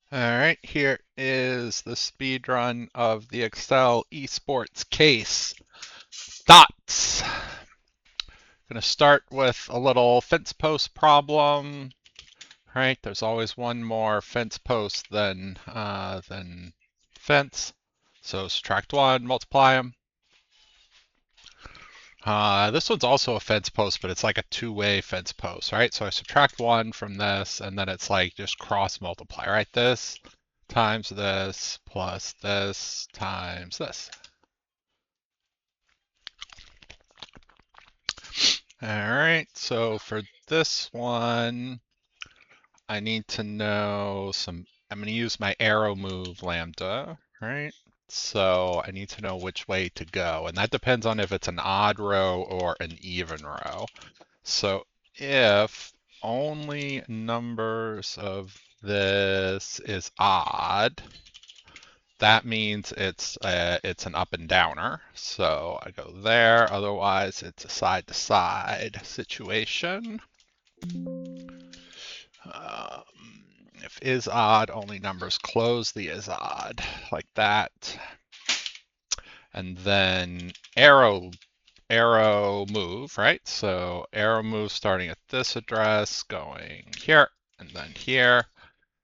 All right, here is the speed run of the Excel Esports case. Dots. Going to start with a little fence post problem. Right, there's always one more fence post than fence. So subtract one, multiply them. This one's also a fence post, but it's like a two-way fence post, right? So I subtract one from this, and then it's like just cross multiply, right? This times this plus this times this. All right, so for this one, I need to know I'm going to use my arrow move lambda, right? So I need to know which way to go, and that depends on if it's an odd row or an even row. So if only numbers of this is odd, that means it's an up and downer. So I go there. Otherwise, it's a side to side situation. Um, if is odd, only numbers close the is odd, like that. And then arrow move, right? So arrow move starting at this address, going here, and then here.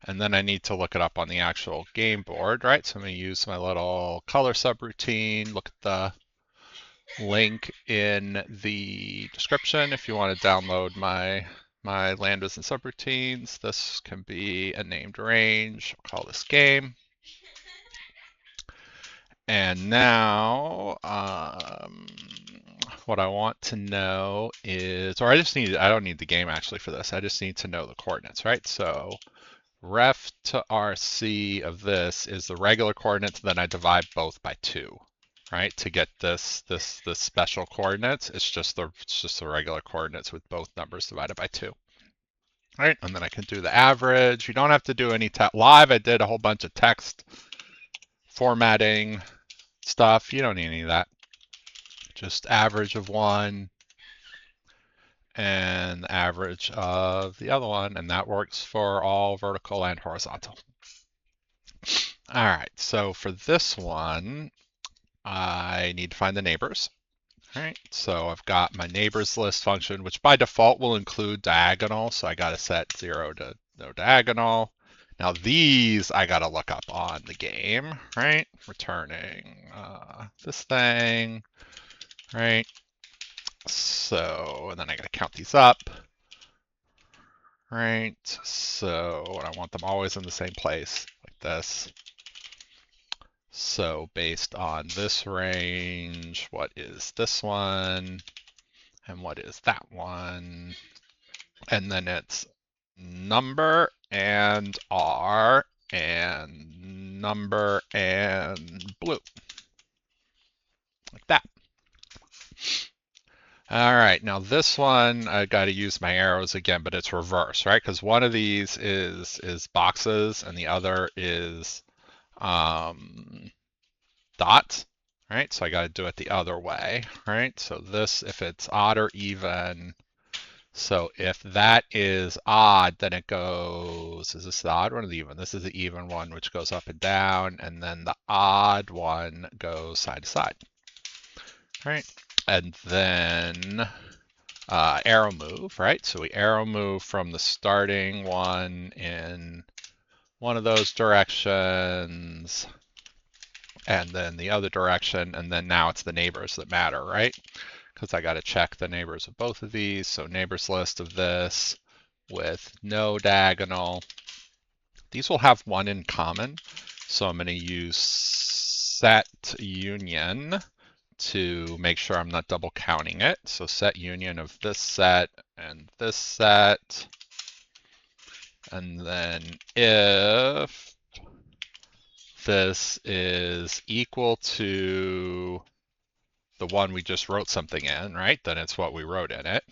And then I need to look it up on the actual game board, right? So I'm going to use my little color subroutine, look at the link in the description if you want to download my lambdas and subroutines. This can be a named range. I'll call this game. And now, what I want to know is, or I don't need the game actually for this. I just need to know the coordinates, right? So ref to RC of this is the regular coordinates, then I divide both by 2, right? To get this special coordinates, it's just the regular coordinates with both numbers divided by 2. Right, and then I can do the average. You don't have to do any live. I did a whole bunch of text formatting stuff. You don't need any of that. Just average of one and average of the other one, and that works for all vertical and horizontal. All right, so for this one, I need to find the neighbors. All right, so I've got my neighbors list function, which by default will include diagonal. So I got to set 0 to no diagonal. Now these I got to look up on the game, right? Returning this thing, right? So, and then I got to count these up, right? So, and I want them always in the same place, like this. So based on this range, what is this one? And what is that one? And then it's number and R and number and blue. Like that. All right, now this one, I got to use my arrows again, but it's reverse, right? Because one of these is boxes and the other is dots, right? So I got to do it the other way, right? So this, if it's odd or even, so if that is odd, then it goes, is this the odd one or the even? This is the even one, which goes up and down, and then the odd one goes side to side, right? And then arrow move, right? So we arrow move from the starting one in one of those directions, and then the other direction, and then now it's the neighbors that matter, right? Because I got to check the neighbors of both of these. So neighbors list of this with no diagonal. These will have one in common. So I'm going to use set union to make sure I'm not double counting it. So set union of this set and this set. And then if this is equal to the one we just wrote something in, right? Then it's what we wrote in it.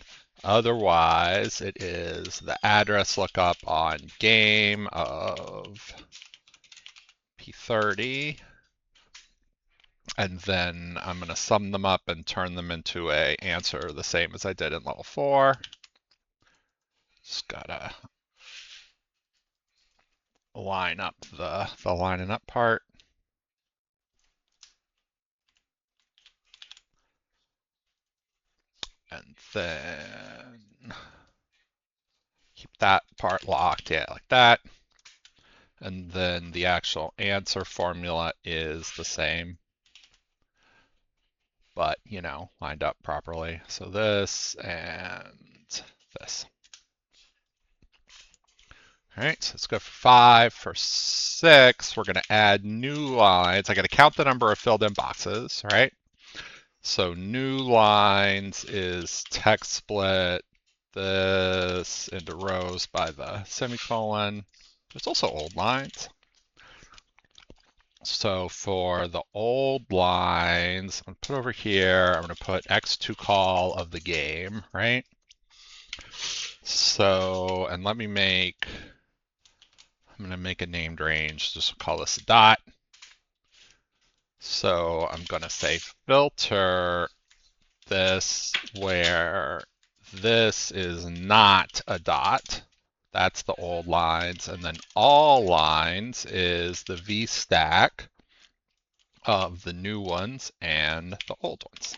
Otherwise, it is the address lookup on game of P30. And then I'm going to sum them up and turn them into a answer the same as I did in level 4. Just gotta line up the lining up part. And then keep that part locked, yeah, like that. And then the actual answer formula is the same, but, you know, lined up properly. So this and this. All right, so let's go for 5. For 6, we're going to add new lines. I got to count the number of filled in boxes, right? So new lines is text split this into rows by the semicolon. There's also old lines. So for the old lines, I'm going to put over here, I'm going to put x2 call of the game, right? So, and let me make, I'm going to make a named range, just call this a dot. So I'm going to say filter this where this is not a dot. That's the old lines. And then all lines is the V stack of the new ones and the old ones.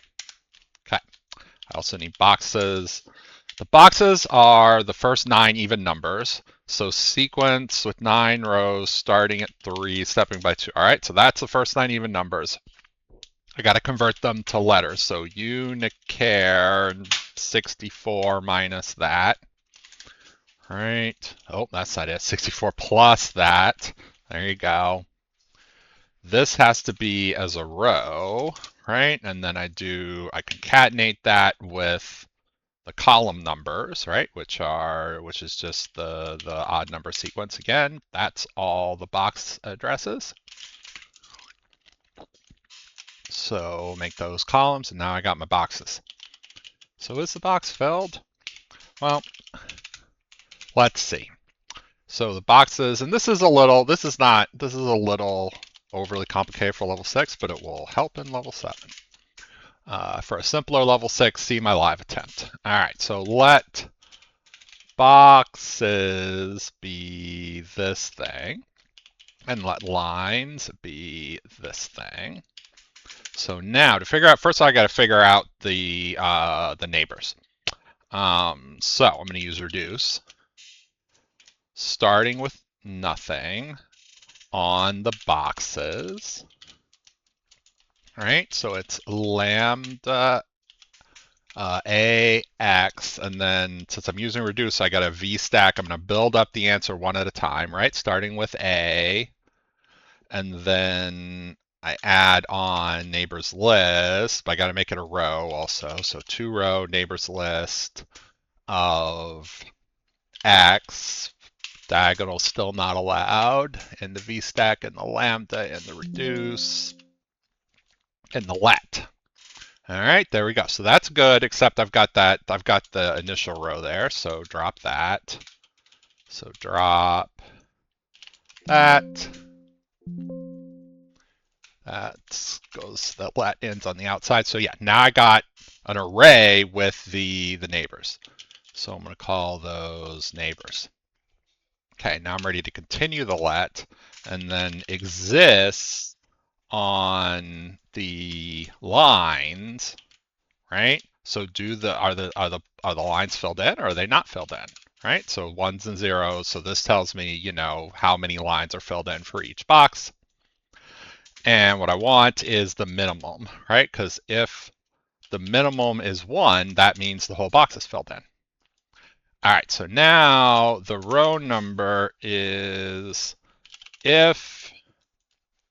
Okay. I also need boxes. The boxes are the first 9 even numbers. So sequence with 9 rows starting at 3, stepping by 2. All right, so that's the first 9 even numbers. I got to convert them to letters. So unicare 64 minus that. All right. Oh, that's not it. 64 plus that. There you go. This has to be as a row, right? And then I concatenate that with the column numbers, right? Which is just the odd number sequence again. That's all the box addresses. So make those columns, and now I got my boxes. So is the box filled? Well, let's see. So the boxes, and this is a little overly complicated for level 6, but it will help in level 7. For a simpler level 6, see my live attempt. All right, so let boxes be this thing, and let lines be this thing. So now to figure out, first I got to figure out the neighbors. So I'm going to use reduce, starting with nothing on the boxes. All right, so it's lambda ax, and then since I'm using reduce, I got a v stack. I'm going to build up the answer one at a time, right? Starting with a, and then I add on neighbors list, but I got to make it a row also. So 2 row neighbors list of x, diagonal still not allowed, and the v stack and the lambda and the reduce and the let. All right, there we go. So that's good, except I've got the initial row there. So drop that. So drop that. That let ends on the outside. So yeah, now I got an array with the neighbors. So I'm going to call those neighbors. Okay, now I'm ready to continue the let, and then exists on the lines, right? So are the lines filled in, or are they not filled in? Right? So 1s and 0s. So this tells me, you know, how many lines are filled in for each box. And what I want is the minimum, right? Because if the minimum is 1, that means the whole box is filled in. All right, so now the row number is, if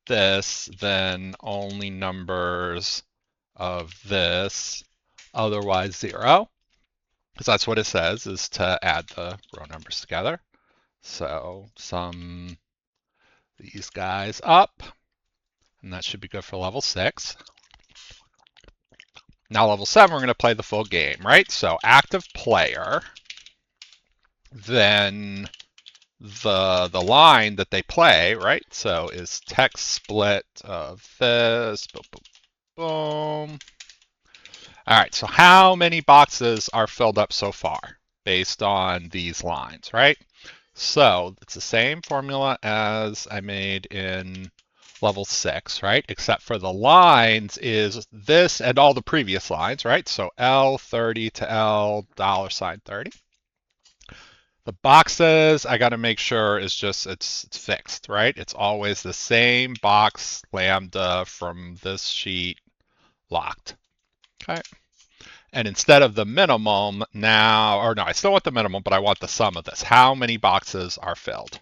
this, then only numbers of this, otherwise 0. Because that's what it says, is to add the row numbers together. So sum these guys up, and that should be good for level 6. Now level 7, we're going to play the full game, right? So active player, then the line that they play, right? So is text split of this, boom, boom, boom. All right, so how many boxes are filled up so far based on these lines, right? So it's the same formula as I made in level 6, right? Except for the lines is this and all the previous lines, right? So L30 to L $30. The boxes, I got to make sure is just, it's fixed, right? It's always the same box lambda from this sheet locked. Okay. And instead of the minimum now, or no, I still want the minimum, but I want the sum of this. How many boxes are filled?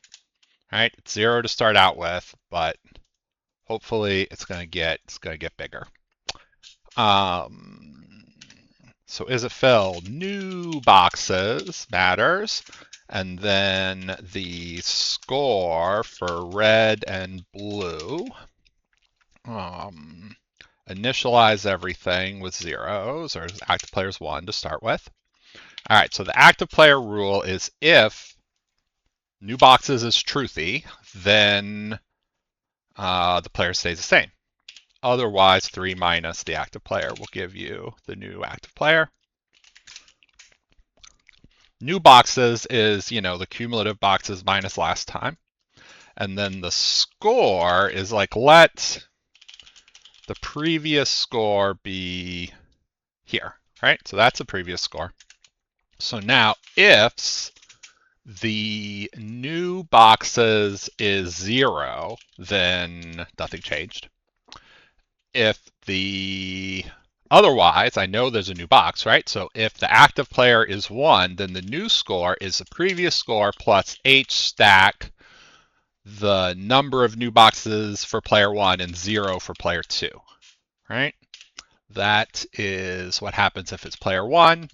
Right? It's 0 to start out with, but hopefully it's gonna get bigger. So is it filled? New boxes matters. And then the score for red and blue. Initialize everything with zeros, or active player's 1 to start with. All right, so the active player rule is if new boxes is truthy, then the player stays the same. Otherwise, 3 minus the active player will give you the new active player. New boxes is, the cumulative boxes minus last time. And then the score is like, let the previous score be here, right? So that's the previous score. So now if the new boxes is 0, then nothing changed. If the otherwise, I know there's a new box, right? So if the active player is 1, then the new score is the previous score plus H stack the number of new boxes for player 1 and 0 for player 2, right? That is what happens if it's player 1.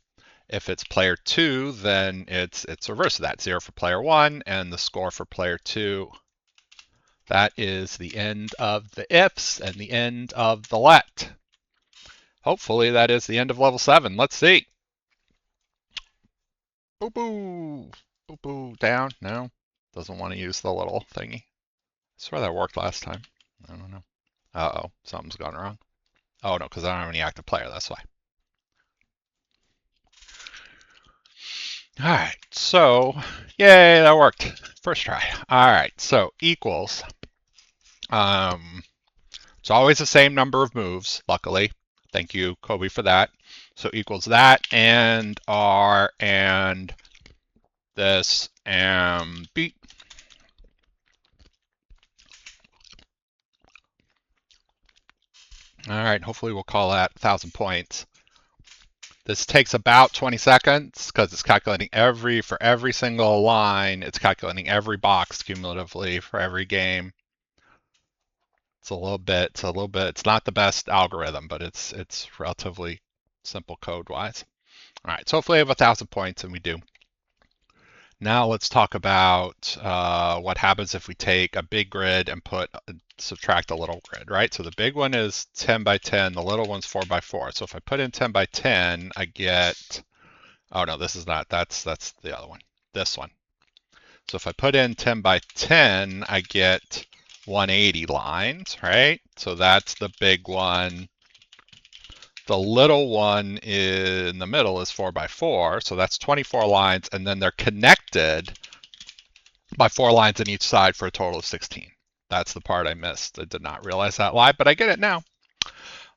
If it's player 2, then it's reverse of that. 0 for player 1 and the score for player 2. That is the end of the ifs and the end of the let. Hopefully that is the end of level 7. Let's see. Boo boo. Boo boo. Down. No. Doesn't want to use the little thingy. I swear that worked last time. I don't know. Uh-oh. Something's gone wrong. Oh, no, because I don't have any active player. That's why. All right. So, yay, that worked. First try. All right. So, equals. It's always the same number of moves, luckily. Thank you, Kobe, for that. So equals that and R and this and B. All right, hopefully we'll call that 1,000 points. This takes about 20 seconds because it's calculating for every single line. It's calculating every box cumulatively for every game. It's not the best algorithm, but it's relatively simple code-wise. All right, so hopefully I have 1,000 points, and we do. Now let's talk about what happens if we take a big grid and subtract a little grid, right? So the big one is 10 by 10, the little one's 4 by 4. So if I put in 10 by 10, I get, oh no, this is not, that's the other one, this one. So if I put in 10 by 10, I get 180 lines, right? So that's the big one. The little one in the middle is 4 by 4, so that's 24 lines, and then they're connected by 4 lines on each side for a total of 16. That's the part I missed. I did not realize that live, but I get it now.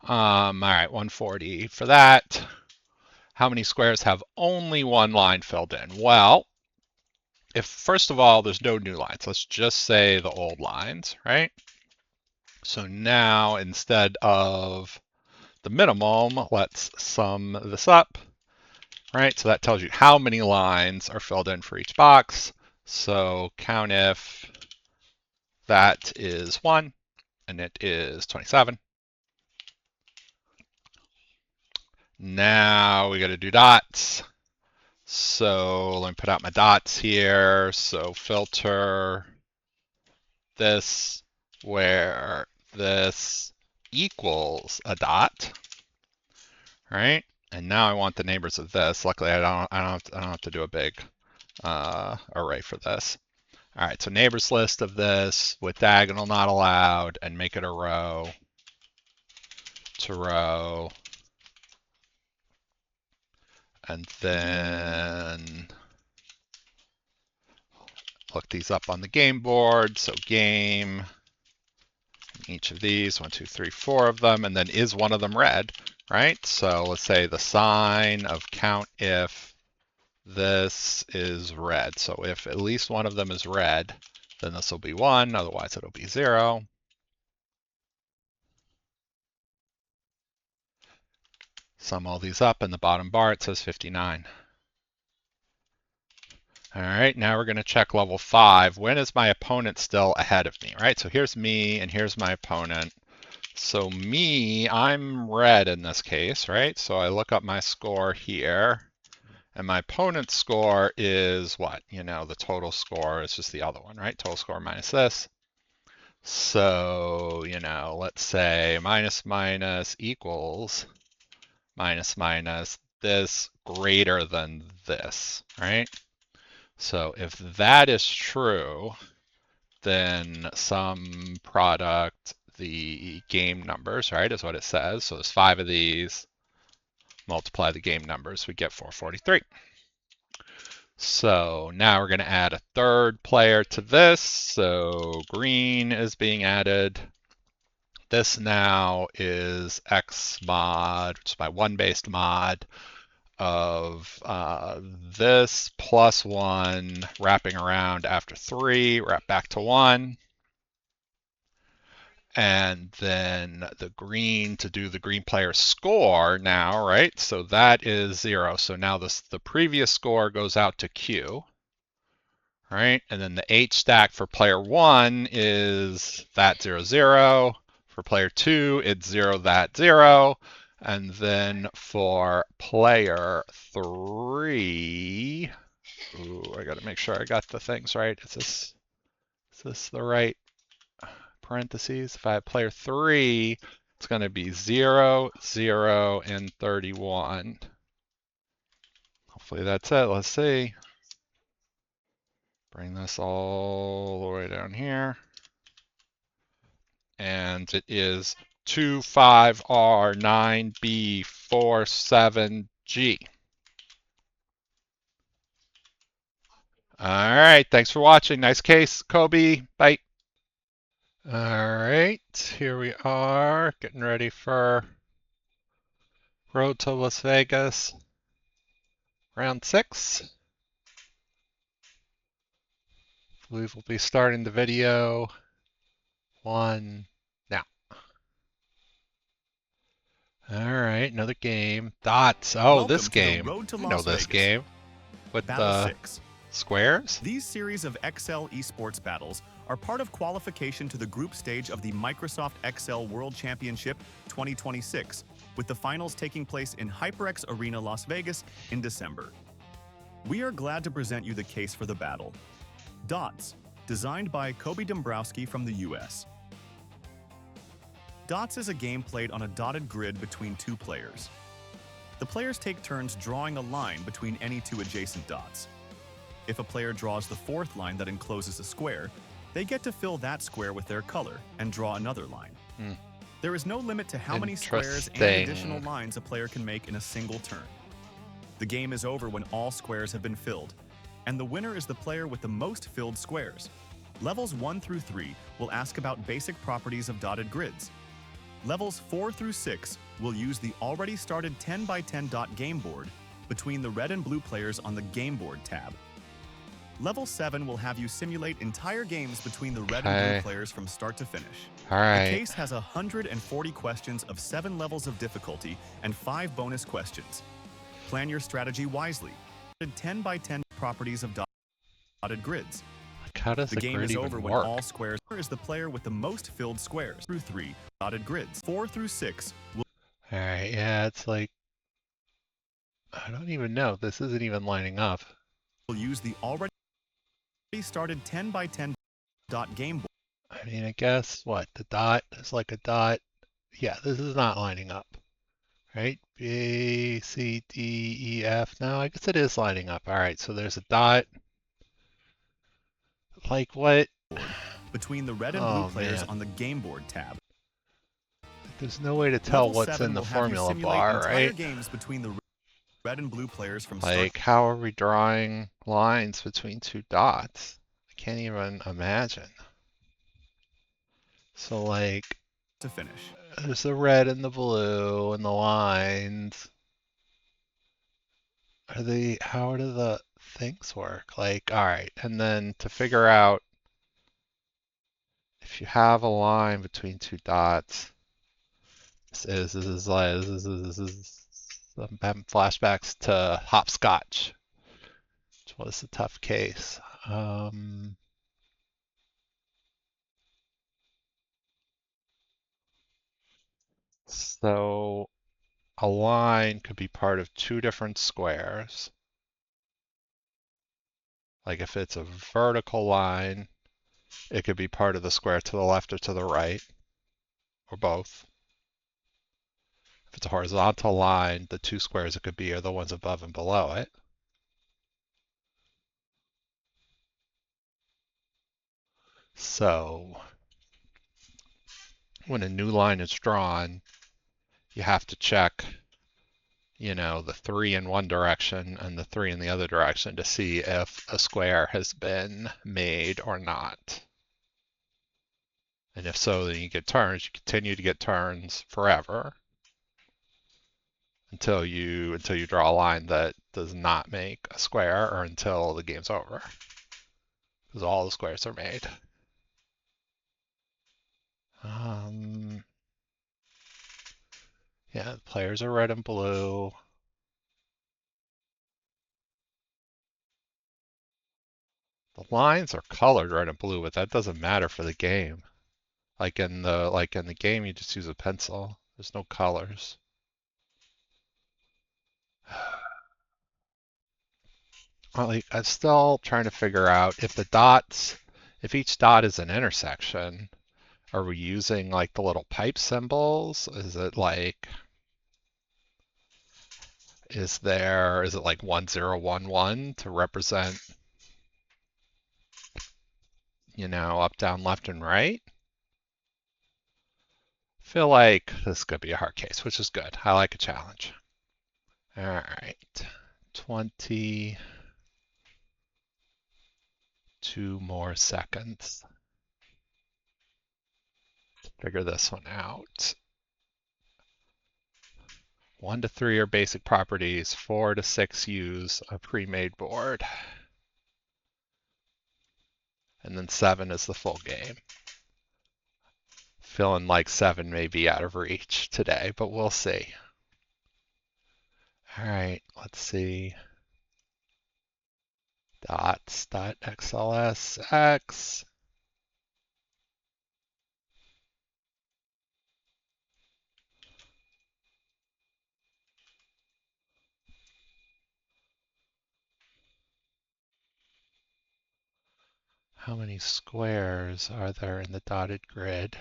All right, 140 for that. How many squares have only one line filled in? Well, if first of all, there's no new lines, let's just say the old lines, right? So now instead of the minimum, let's sum this up, right? So that tells you how many lines are filled in for each box. So count if that is 1 and it is 27. Now we got to do dots. So let me put out my dots here. So filter this where this equals a dot, right? And now I want the neighbors of this. Luckily, I don't have to do a big array for this. All right, so neighbors list of this with diagonal not allowed, and make it a row to row, and then look these up on the game board. So game, each of these, 1, 2, 3, 4 of them, and then is one of them red, right? So let's say the sign of count if this is red. So if at least one of them is red, then this will be 1, otherwise it'll be 0. Sum all these up, in the bottom bar it says 59. All right, now we're going to check level 5. When is my opponent still ahead of me, right? So here's me and here's my opponent. So me, I'm red in this case, right? So I look up my score here, and my opponent's score is what? You know, the total score is just the other one, right? Total score minus this. So, you know, let's say minus minus equals minus minus this greater than this, right? So if that is true, then some product, the game numbers, right, is what it says. So there's 5 of these, multiply the game numbers, we get 443. So now we're going to add a third player to this. So green is being added. This now is X mod, which is my 1-based mod of this plus 1 wrapping around after 3, wrap back to 1. And then the green to do the green player score now, right? So that is 0. So now the previous score goes out to Q, right? And then the H stack for player 1 is that 0, 0. For player 2, it's 0, that 0. And then for player 3, ooh, I got to make sure I got the things right. Is this the right parentheses? If I have player 3, it's going to be 0, 0, and 31. Hopefully that's it. Let's see. Bring this all the way down here. And it is 25R9B47G. All right, thanks for watching. Nice case, Kobe. Bye. All right, here we are, getting ready for Road to Las Vegas, round 6. I believe we'll be starting the video 1 now. All right, another game. Dots. Oh, Welcome this game. I know this game. With Battle the 6. Squares? These series of XL Esports battles are part of qualification to the group stage of the Microsoft XL World Championship 2026, with the finals taking place in HyperX Arena Las Vegas in December. We are glad to present you the case for the battle. Dots, designed by Kobe Dombrowski from the US. Dots is a game played on a dotted grid between 2 players. The players take turns drawing a line between any 2 adjacent dots. If a player draws the 4th line that encloses a square, they get to fill that square with their color and draw another line. There is no limit to how many squares and additional lines a player can make in a single turn. The game is over when all squares have been filled, and the winner is the player with the most filled squares. Levels 1 through 3 will ask about basic properties of dotted grids. Levels 4 through 6 will use the already started 10 by 10 dot game board between the red and blue players on the Game Board tab. Level 7 will have you simulate entire games between the red and blue players from start to finish. All right. The case has 140 questions of 7 levels of difficulty and 5 bonus questions. Plan your strategy wisely. 10 by 10 properties of dotted grids. How does the game is over when work? all squares is the player with the most filled squares. Through 3 dotted grids. 4 through 6 will. All right, yeah, it's like I don't even know. This isn't even lining up. Will use the already started 10 by 10 dot game board. I mean, I guess what the dot is like a dot. Yeah, this is not lining up, right? B, C, D, E, F. No, I guess it is lining up. All right, so there's a dot. Like what? Between the red and blue players on the Game Board tab. There's no way to tell what's in the formula bar, right? Games between the red and blue players from like, how are we drawing lines between 2 dots? I can't even imagine. So like, to finish. there's the red and the blue and the lines. How do the things work? Like, all right, and then to figure out if you have a line between two dots, I'm having flashbacks to hopscotch, which was a tough case. So a line could be part of two different squares. Like if it's a vertical line, it could be part of the square to the left or to the right, or both. If it's a horizontal line, the two squares it could be are the ones above and below it. So when a new line is drawn, you have to check, the 3 in one direction and the 3 in the other direction to see if a square has been made or not. And if so, then you get turns. You continue to get turns forever until you draw a line that does not make a square, or until the game's over, because all the squares are made. Yeah, the players are red and blue. The lines are colored red and blue, but that doesn't matter for the game. Like in the game, you just use a pencil. There's no colors. I'm still trying to figure out if each dot is an intersection, are we using like the little pipe symbols? Is it like 1011 to represent, up, down, left, and right? Feel like this could be a hard case, which is good. I like a challenge. All right, 22 more seconds to figure this one out. 1 to 3 are basic properties, 4 to 6 use a pre-made board. And then 7 is the full game. Feeling like 7 may be out of reach today, but we'll see. All right, let's see. Dots.xlsx. How many squares are there in the dotted grid?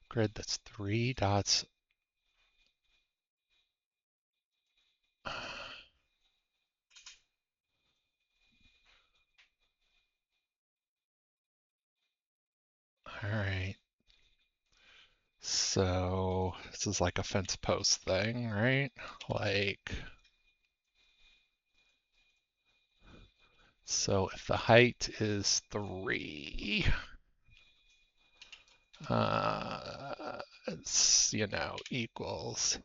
Grid that's 3 dots. All right. So this is like a fence post thing, right? So if the height is 3, it's, equals,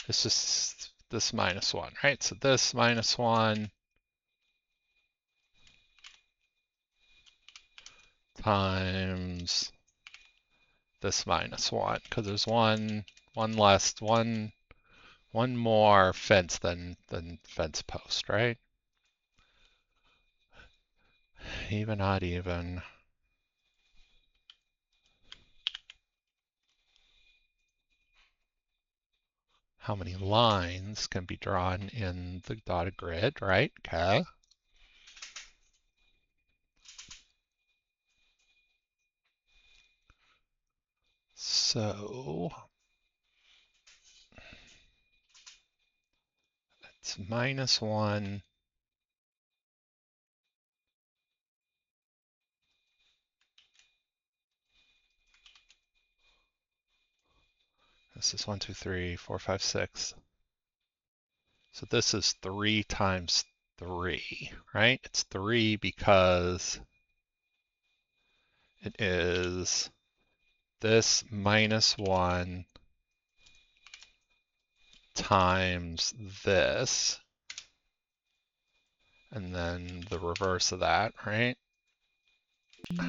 it's just this -1, right? So this -1 times this -1, because there's one more fence than fence post, right? Even, odd, even. How many lines can be drawn in the dotted grid, right? Okay. So it's -1. This is 1, 2, 3, 4, 5, 6. So this is 3 times 3, right? It's 3 because it is this minus 1 times this, and then the reverse of that, right? And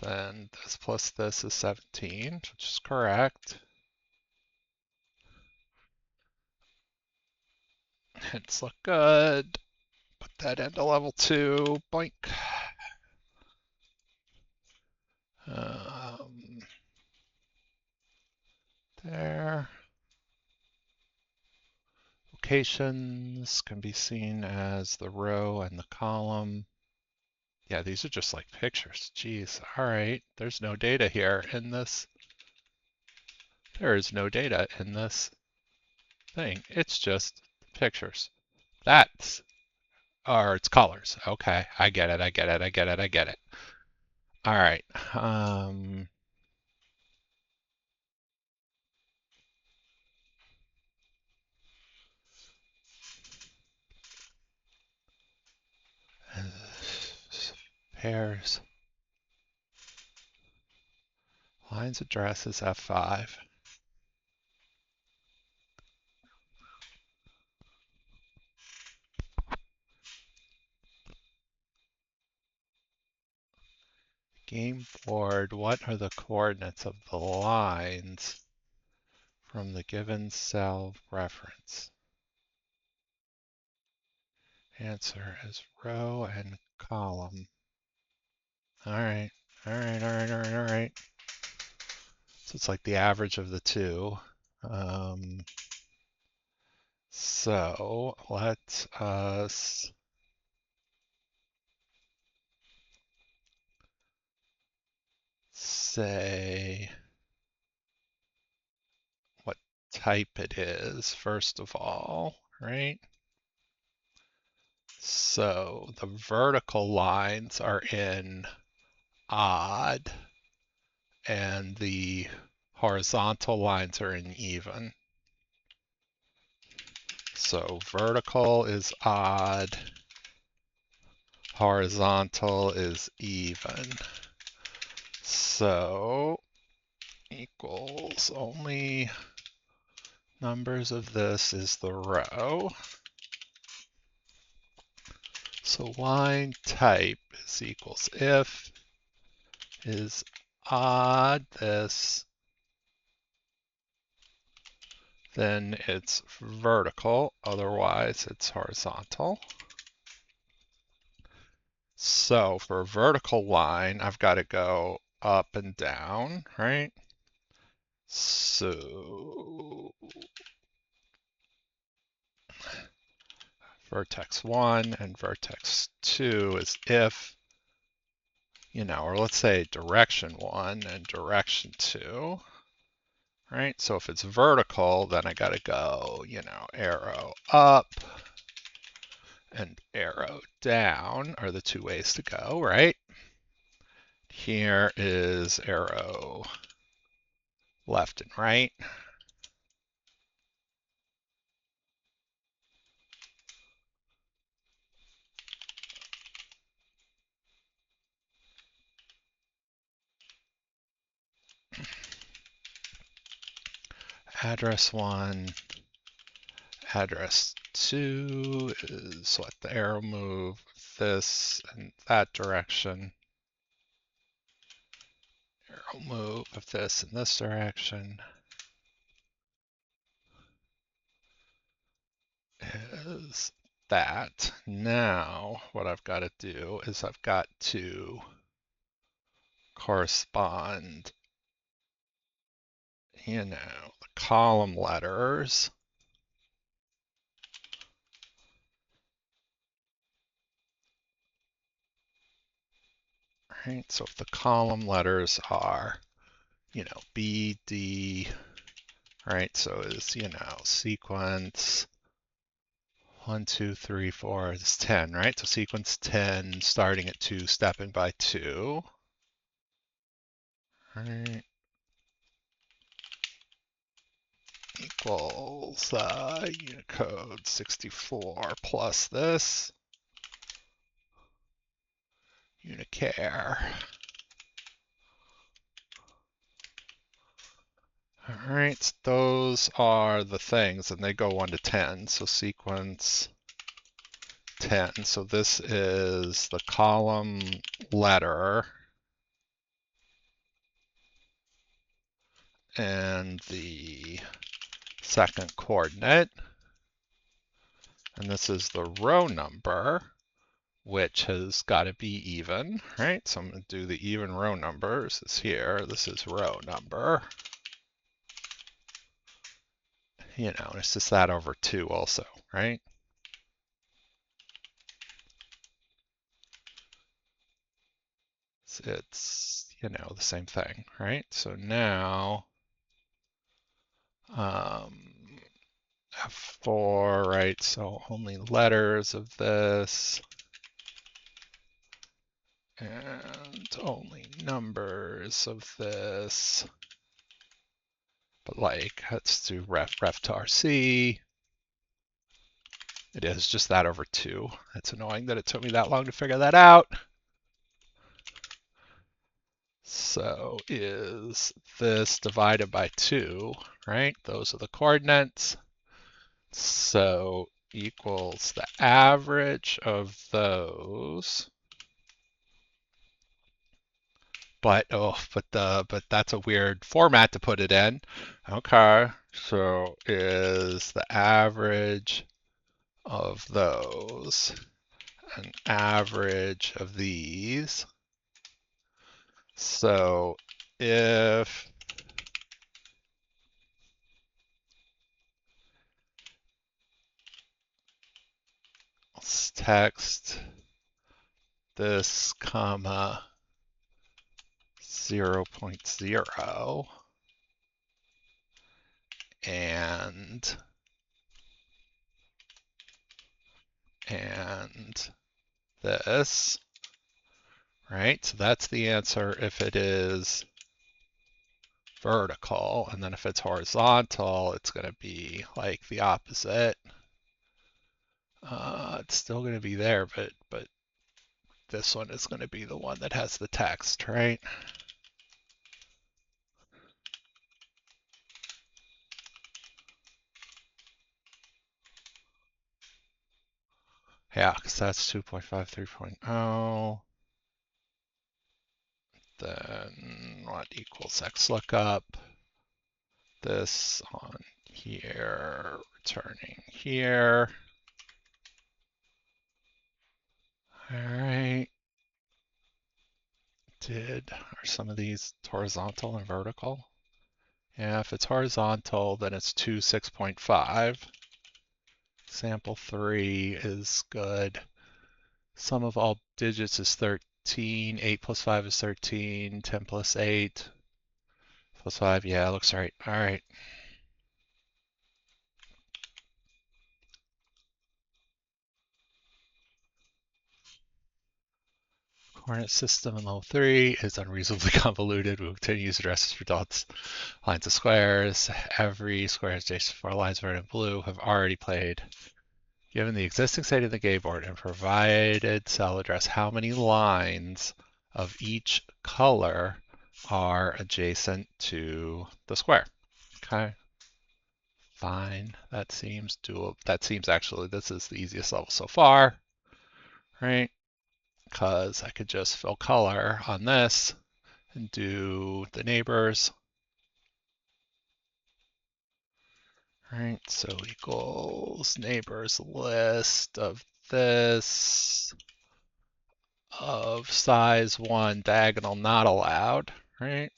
then this plus this is 17, which is correct. Hits look good. Put that into level 2. Boink. There. Locations can be seen as the row and the column. Yeah, these are just like pictures. Jeez. All right. There's no data here in this. There is no data in this thing. It's just pictures. That's, or it's colors. Okay. I get it. I get it. I get it. I get it. All right. Pairs. Lines address is F5. Game board, what are the coordinates of the lines from the given cell reference? Answer is row and column. All right, all right, all right, all right, all right. So it's like the average of the two. So let us say what type it is, first of all, right? So the vertical lines are in odd, and the horizontal lines are in even. So vertical is odd, horizontal is even. So equals only numbers of this is the row. So line type is equals if is odd this, then it's vertical, otherwise it's horizontal. So for a vertical line, I've got to go up and down, right? So vertex 1 and vertex 2 is if, or let's say direction 1 and direction 2, right? So if it's vertical, then I got to go, arrow up and arrow down are the two ways to go, right? Here is arrow left and right. Address 1, address 2 is what the arrow move this and that direction. Arrow move of this in this direction is that. Now what I've got to do is I've got to correspond, the column letters. Right, so if the column letters are, B, D, right, so is, sequence 1, 2, 3, 4 is 10, right? So sequence 10 starting at 2, stepping by 2. Right. Equals Unicode 64 plus this Unicare. All right, those are the things, and they go 1 to 10. So sequence 10. So this is the column letter and the second coordinate. And this is the row number, which has got to be even, right? So I'm going to do the even row numbers. It's here. This is row number. You know, it's just that over 2 also, right? It's, you know, the same thing, right? So now F4, right? So only letters of this and only numbers of this. But like, let's do ref to RC. It is just that over 2. It's annoying that it took me that long to figure that out. So is this divided by 2, right? Those are the coordinates. So equals the average of those. But but that's a weird format to put it in. Okay, so is the average of those an average of these? So if text this comma 0.0 and this, right? So that's the answer if it is vertical, and then if it's horizontal, it's going to be like the opposite. It's still going to be there, but this one is going to be the one that has the text, right? Yeah, because that's 2.5, 3.0. Then what equals X lookup? This on here, returning here. All right. Are some of these horizontal and vertical? Yeah, if it's horizontal, then it's 2, 6.5. Sample 3 is good. Sum of all digits is 13. 8 plus 5 is 13. 10 plus 8 plus 5. Yeah, looks right. All right. Coordinate system in level 3 is unreasonably convoluted. We will continue to use addresses for dots, lines of squares. Every square is adjacent to 4 lines, red and blue, have already played. Given the existing state of the game board and provided cell address, how many lines of each color are adjacent to the square? Okay, fine. That seems doable. That seems actually, this is the easiest level so far, right? Because I could just fill color on this and do the neighbors. Right, so equals neighbors list of this of size 1 diagonal not allowed, right?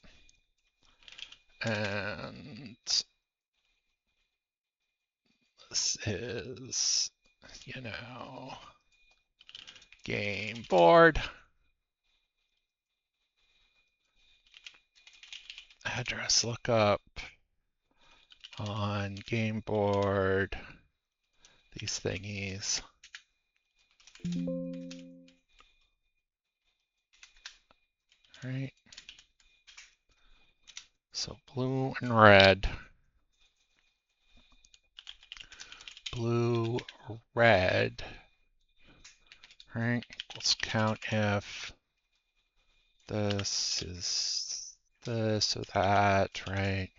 And this is, you know, game board. Address lookup on game board these thingies. All right. So blue and red. Blue, red. All right. Equals count if this is this or that, right?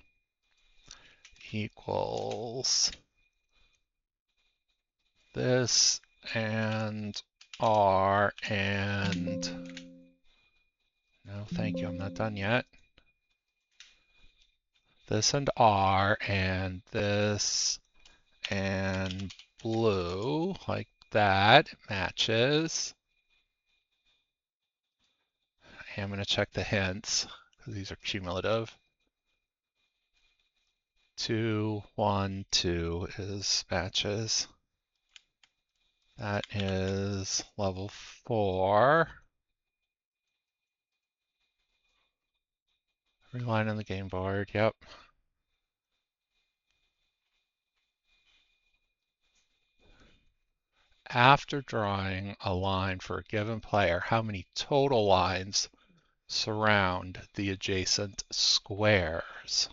Equals this and R and no, thank you, I'm not done yet. This and R and this and blue, like that, matches. I'm going to check the hints because these are cumulative. 2, 1, 2 is matches. That is level 4. Reline on the game board, yep. After drawing a line for a given player, how many total lines surround the adjacent squares?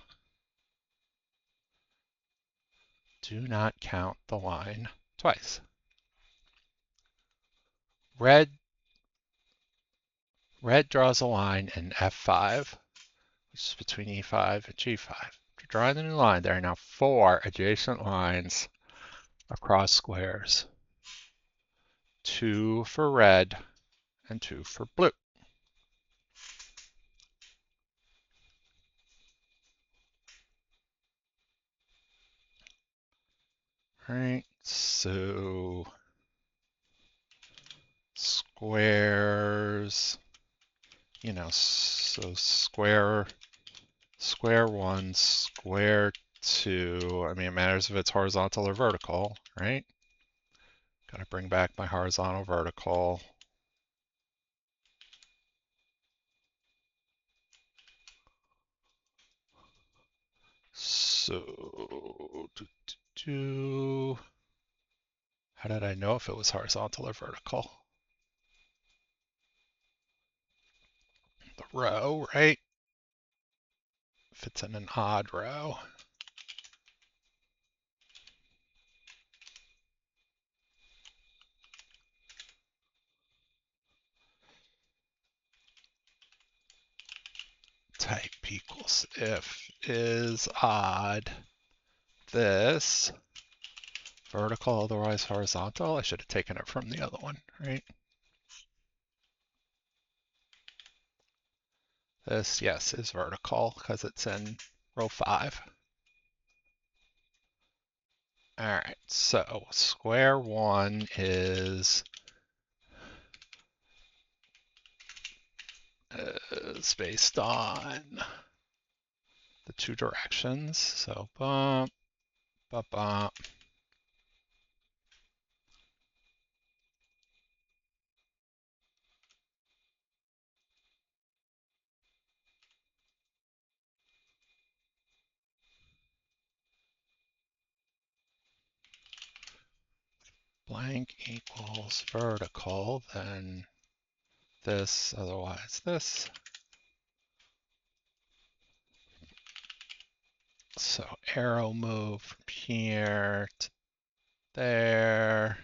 Do not count the line twice. Red draws a line in F5, which is between E5 and G5. After drawing the new line, there are now 4 adjacent lines across squares. 2 for red and 2 for blue. All right, so squares, you know, so square 1, square 2. I mean, it matters if it's horizontal or vertical, right? Gotta bring back my horizontal vertical. So, how did I know if it was horizontal or vertical? The row, right? If it's in an odd row. Type equals if is odd this vertical, otherwise horizontal. I should have taken it from the other one, right? This, yes, is vertical because it's in row 5. All right, so square 1 is based on the 2 directions. So bump, bump, bump. Blank equals vertical, then this, otherwise this. So arrow move from here to there.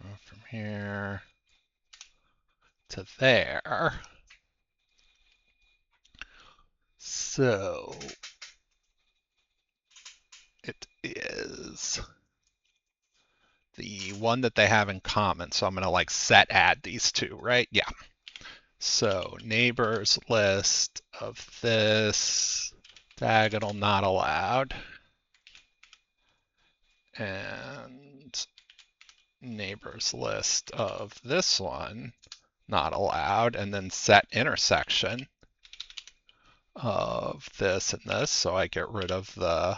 Move from here to there. So it is the one that they have in common. So I'm going to like set add these two, right? Yeah. So neighbors list of this diagonal not allowed. And neighbors list of this one not allowed. And then set intersection of this and this. So I get rid of the,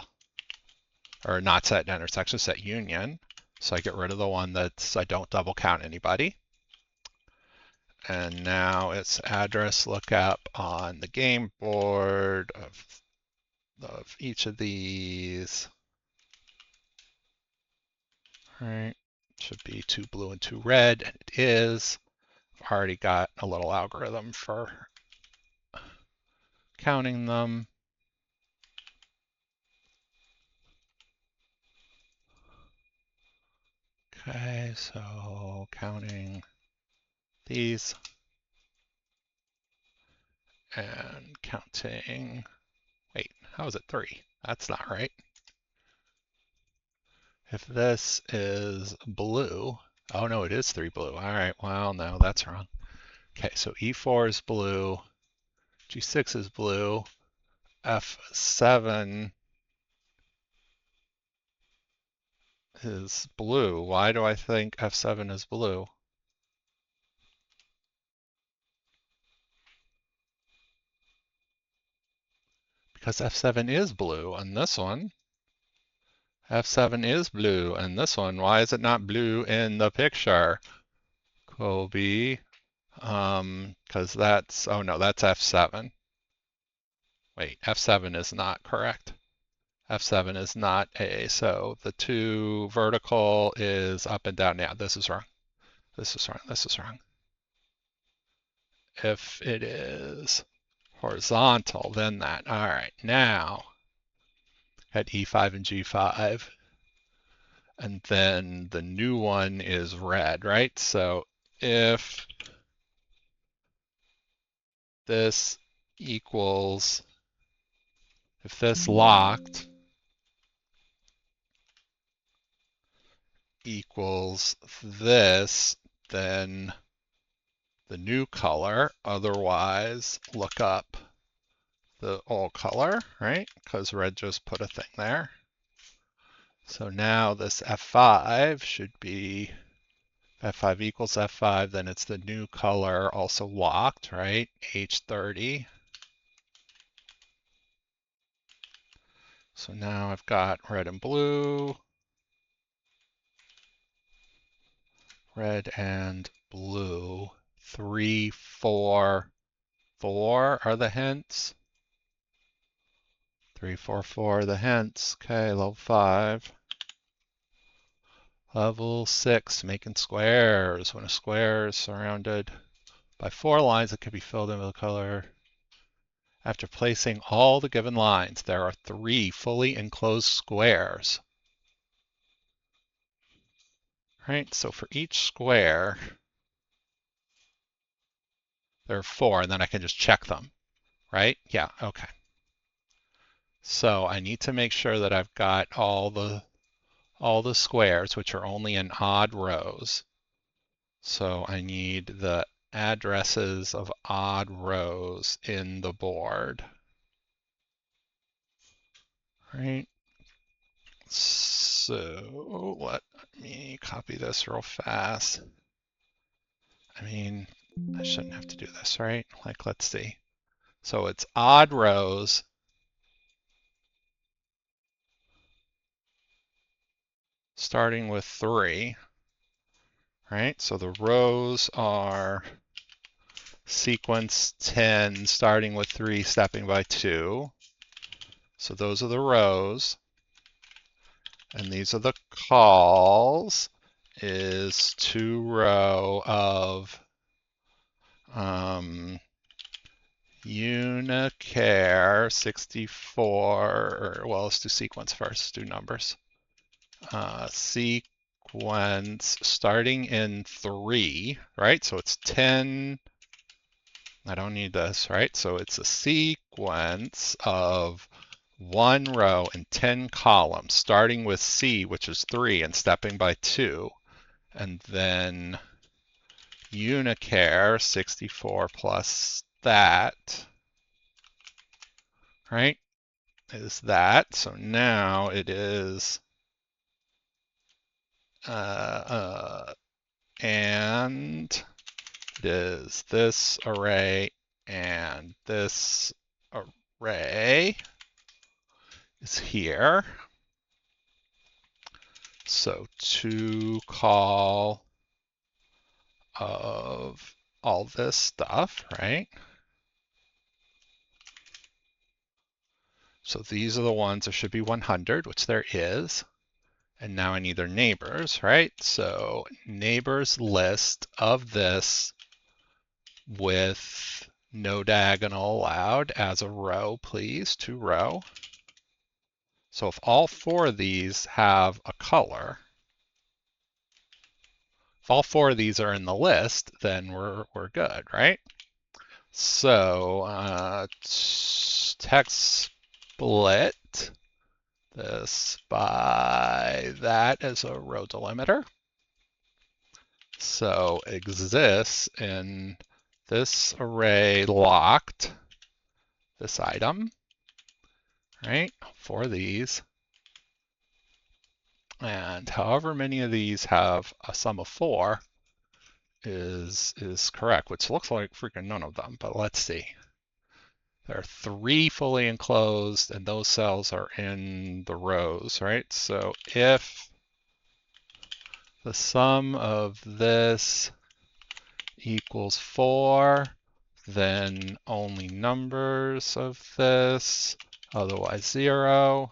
or not set intersection, set union. So I get rid of the one that's, I don't double count anybody. and now it's address lookup on the game board of each of these. All right, should be 2 blue and 2 red, and it is. I've already got a little algorithm for counting them. Okay, so counting these and counting, wait, how is it 3? That's not right. If this is blue, oh no, it is 3 blue. All right, well, no, that's wrong. Okay, so E4 is blue, G6 is blue, F7 is blue. Why do I think F7 is blue? Because F7 is blue on this one. F7 is blue and this one. Why is it not blue in the picture? Colby, because that's, oh no, that's F7. Wait, F7 is not correct. F7 is not A, so the 2 vertical is up and down. Yeah, this is wrong. This is wrong. This is wrong. If it is horizontal, then that. All right, now at E5 and G5. And then the new one is red, right? So if this equals, if this locked equals this, then the new color, otherwise look up the old color, right? Because red just put a thing there. So now this F5 should be, F5 equals F5, then it's the new color also locked, right? H30. So now I've got red and blue, red and blue, 3, 4, 4 are the hints. 3, 4, 4 are the hints. Okay, level 5. Level 6, making squares. When a square is surrounded by 4 lines, it can be filled in with a color. After placing all the given lines, there are 3 fully enclosed squares. Right, so for each square, there are 4, and then I can just check them, right? Yeah, okay. So I need to make sure that I've got all the squares, which are only in odd rows. So I need the addresses of odd rows in the board. Right. So let me copy this real fast. I mean, I shouldn't have to do this, right? Like, let's see. So it's odd rows. Starting with 3, right? So the rows are sequence 10, starting with 3, stepping by 2. So those are the rows. And these are the calls. Is 2 row of unicare 64, or well, let's do sequence first, do numbers. Sequence starting in 3, right? So it's 10. I don't need this, right? So it's a sequence of 1 row and 10 columns, starting with C, which is 3, and stepping by 2. And then unicare 64 plus that, right, is that. So now it is and it is this array and this array is here. So to call of all this stuff, right? So these are the ones, there should be 100, which there is. And now I need their neighbors, right? So neighbors list of this with no diagonal allowed as a row, please, to row. So if all four of these have a color, if all four of these are in the list, then we're good, right? So text split this by that as a row delimiter. So exists in this array locked, this item, right? For these. And however many of these have a sum of 4 is correct, which looks like freaking none of them, but let's see. There are 3 fully enclosed, and those cells are in the rows, right? So if the sum of this equals 4, then only numbers of this, otherwise 0.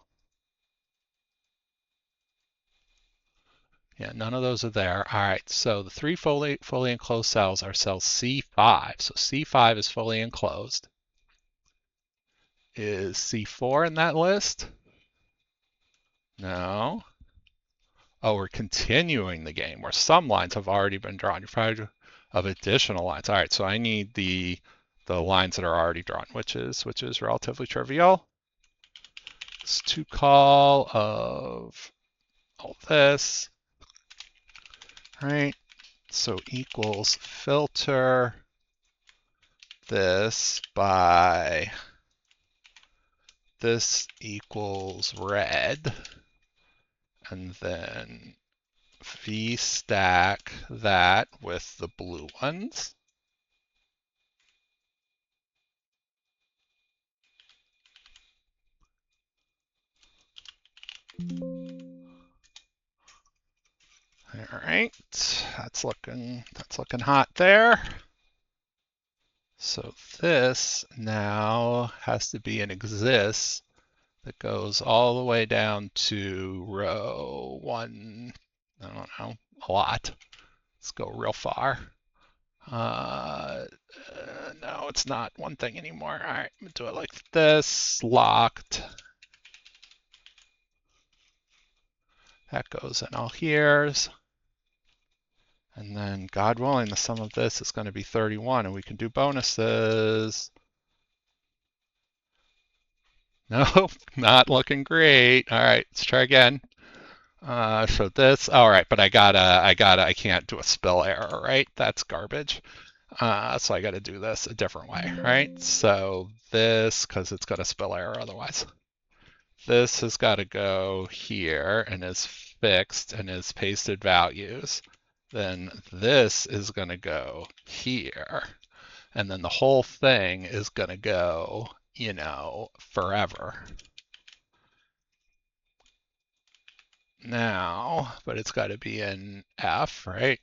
Yeah, none of those are there. All right, so the 3 fully enclosed cells are cells C5. So C5 is fully enclosed. Is C4 in that list? No. Oh, we're continuing the game where some lines have already been drawn. You're probably of additional lines. All right, so I need the lines that are already drawn, which is relatively trivial. It's to call of all this, right? So equals filter this by this equals red, and then v stack that with the blue ones. All right, that's looking hot there. So this now has to be an exists that goes all the way down to row 1, I don't know, a lot. Let's go real far. No, it's not one thing anymore. All right, I'm gonna do it like this, locked. That goes in all here's. And then, God willing, the sum of this is going to be 31, and we can do bonuses. Nope, not looking great. All right, let's try again. So this, all right, but I can't do a spill error, right? That's garbage. So I gotta do this a different way, right? So this, because it's got a spill error otherwise. This has got to go here and is fixed and is pasted values. Then this is going to go here. And then the whole thing is going to go, forever. Now, but it's got to be in F, right?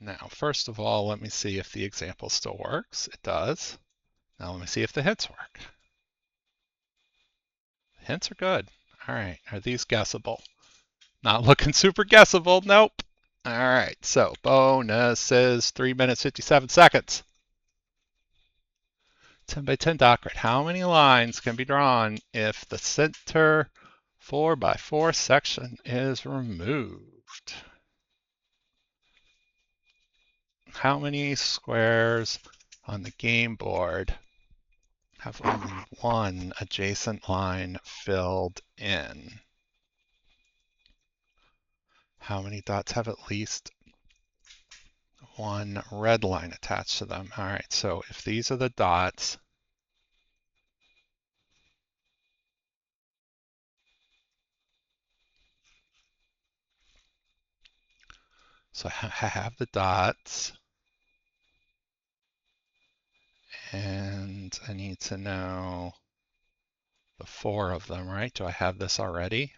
Now, first of all, let me see if the example still works. It does. Now let me see if the hits work. The hints are good. All right, are these guessable? Not looking super guessable, nope. All right, so bonuses, 3 minutes, 57 seconds. 10 by 10 dot grid. How many lines can be drawn if the center 4 by 4 section is removed? How many squares on the game board have only one adjacent line filled in? How many dots have at least one red line attached to them? All right, so if these are the dots, so I have the dots, and I need to know the 4 of them, right? Do I have this already?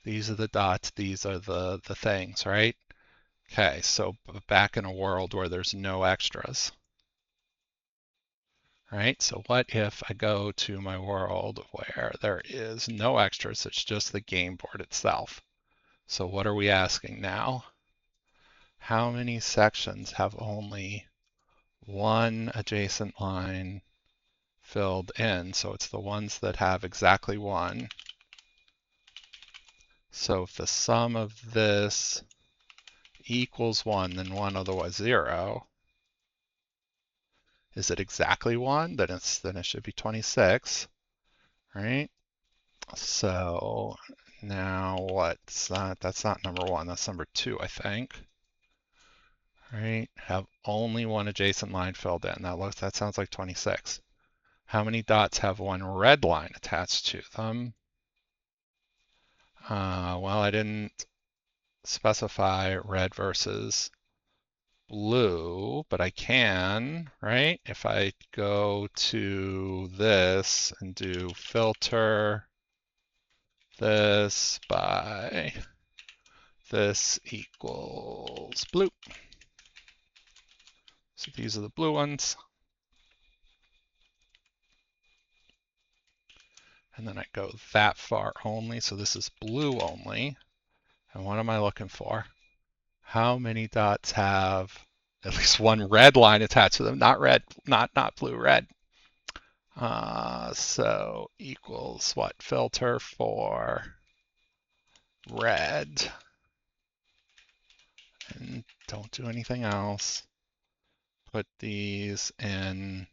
These are the dots, these are the things, right? Okay, so back in a world where there's no extras, right? So what if I go to my world where there is no extras, it's just the game board itself? So what are we asking now? How many sections have only one adjacent line filled in? So it's the ones that have exactly one. So if the sum of this equals 1, then 1, otherwise 0. Is it exactly 1? Then it should be 26, right? So now what's that? That's not number 1, that's number 2, I think. Right? Have only one adjacent line filled in. That sounds like 26. How many dots have one red line attached to them? Well, I didn't specify red versus blue, but I can, right? If I go to this and do filter this by this equals blue. So these are the blue ones. And then I go that far only, so this is blue only. And what am I looking for? How many dots have at least one red line attached to them? Not red, not blue, red. So equals what? Filter for red. And don't do anything else. Put these in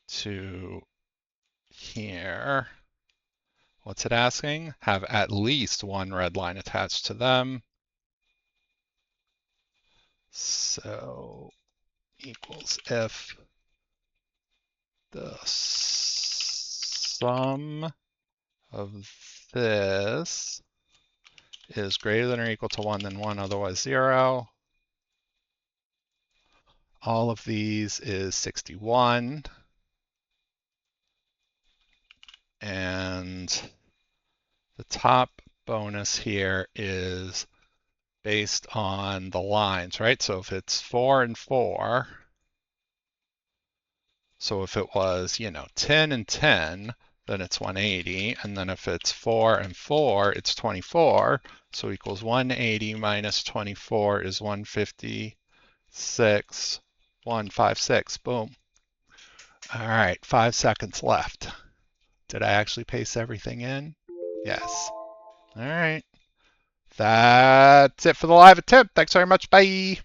to here. What's it asking? Have at least one red line attached to them. So equals if the sum of this is greater than or equal to 1, then 1, otherwise 0. All of these is 61. And the top bonus here is based on the lines, right? So if it's 4 and 4, so if it was, 10 and 10, then it's 180. And then if it's 4 and 4, it's 24. So equals 180 minus 24 is 156, 156. Boom. All right, 5 seconds left. Did I actually paste everything in? Yes. All right. That's it for the live attempt. Thanks very much. Bye.